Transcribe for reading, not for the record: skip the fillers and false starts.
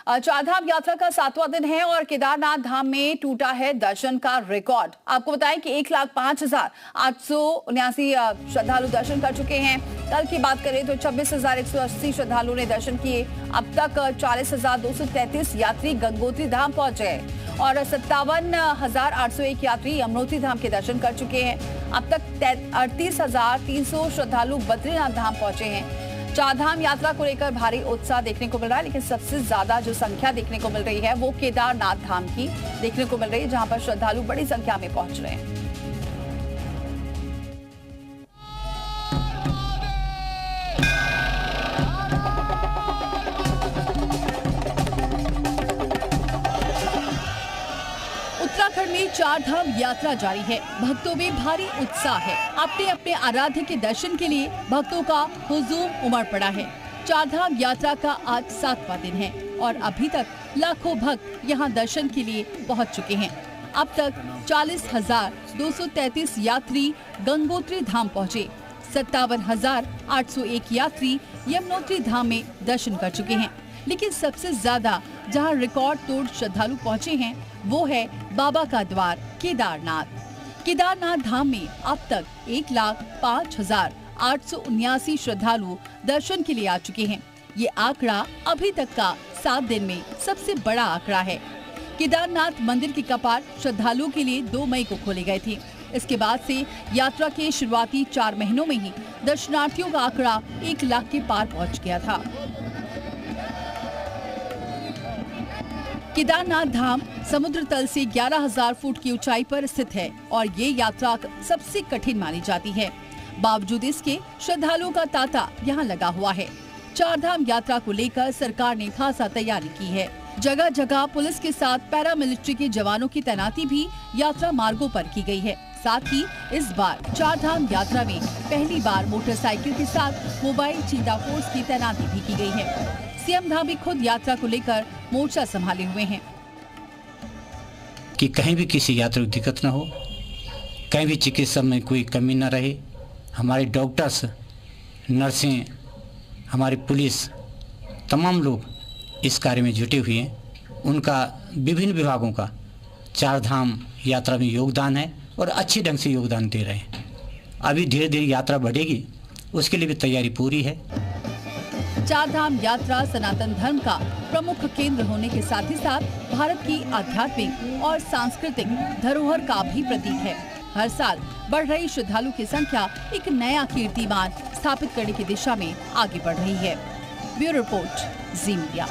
चारधाम यात्रा का 7वां दिन है और केदारनाथ धाम में टूटा है दर्शन का रिकॉर्ड। आपको बताएं कि 1,05,879 श्रद्धालु दर्शन कर चुके हैं। कल की बात करें तो 26,180 श्रद्धालुओं ने दर्शन किए। अब तक 40,233 यात्री गंगोत्री धाम पहुंचे और 57,801 यात्री यमुनोत्री धाम के दर्शन कर चुके हैं। अब तक 38,300 श्रद्धालु बद्रीनाथ धाम पहुंचे हैं। चारधाम यात्रा को लेकर भारी उत्साह देखने को मिल रहा है, लेकिन सबसे ज्यादा जो संख्या देखने को मिल रही है वो केदारनाथ धाम की देखने को मिल रही है, जहां पर श्रद्धालु बड़ी संख्या में पहुंच रहे हैं। उत्तराखंड में चारधाम यात्रा जारी है। भक्तों में भारी उत्साह है। अपने अपने आराध्य के दर्शन के लिए भक्तों का हुजूम उमड़ पड़ा है। चारधाम यात्रा का आज 7वां दिन है और अभी तक लाखों भक्त यहां दर्शन के लिए पहुंच चुके हैं। अब तक 40,233 यात्री गंगोत्री धाम पहुंचे। 57,801 यात्री यमुनोत्री धाम में दर्शन कर चुके हैं। लेकिन सबसे ज्यादा जहां रिकॉर्ड तोड़ श्रद्धालु पहुंचे हैं वो है बाबा का द्वार केदारनाथ। केदारनाथ धाम में अब तक 1,05,879 श्रद्धालु दर्शन के लिए आ चुके हैं। ये आंकड़ा अभी तक का 7 दिन में सबसे बड़ा आंकड़ा है। केदारनाथ मंदिर के कपाट श्रद्धालुओं के लिए 2 मई को खोले गए थे। इसके बाद से यात्रा के शुरुआती 4 महीनों में ही दर्शनार्थियों का आंकड़ा 1 लाख के पार पहुँच गया था। केदारनाथ धाम समुद्र तल से 11,000 फुट की ऊंचाई पर स्थित है और ये यात्रा सबसे कठिन मानी जाती है। बावजूद इसके श्रद्धालुओं का तांता यहाँ लगा हुआ है। चारधाम यात्रा को लेकर सरकार ने खासा तैयारी की है। जगह जगह पुलिस के साथ पैरामिलिट्री के जवानों की तैनाती भी यात्रा मार्गों पर की गई है। साथ ही इस बार चारधाम यात्रा में पहली बार मोटरसाइकिल के साथ मोबाइल चीता फोर्स की तैनाती भी की गई है। सीएम धामी खुद यात्रा को लेकर मोर्चा संभाले हुए हैं कि कहीं भी किसी यात्री को दिक्कत न हो, कहीं भी चिकित्सा में कोई कमी न रहे। हमारे डॉक्टर्स, नर्सें, हमारी पुलिस, तमाम लोग इस कार्य में जुटे हुए हैं। उनका विभिन्न विभागों का चारधाम यात्रा में योगदान है और अच्छे ढंग से योगदान दे रहे हैं। अभी धीरे धीरे यात्रा बढ़ेगी, उसके लिए भी तैयारी पूरी है। चारधाम यात्रा सनातन धर्म का प्रमुख केंद्र होने के साथ ही साथ भारत की आध्यात्मिक और सांस्कृतिक धरोहर का भी प्रतीक है। हर साल बढ़ रही श्रद्धालु की संख्या एक नया कीर्तिमान स्थापित करने की दिशा में आगे बढ़ रही है। ब्यूरो रिपोर्ट, जी मीडिया।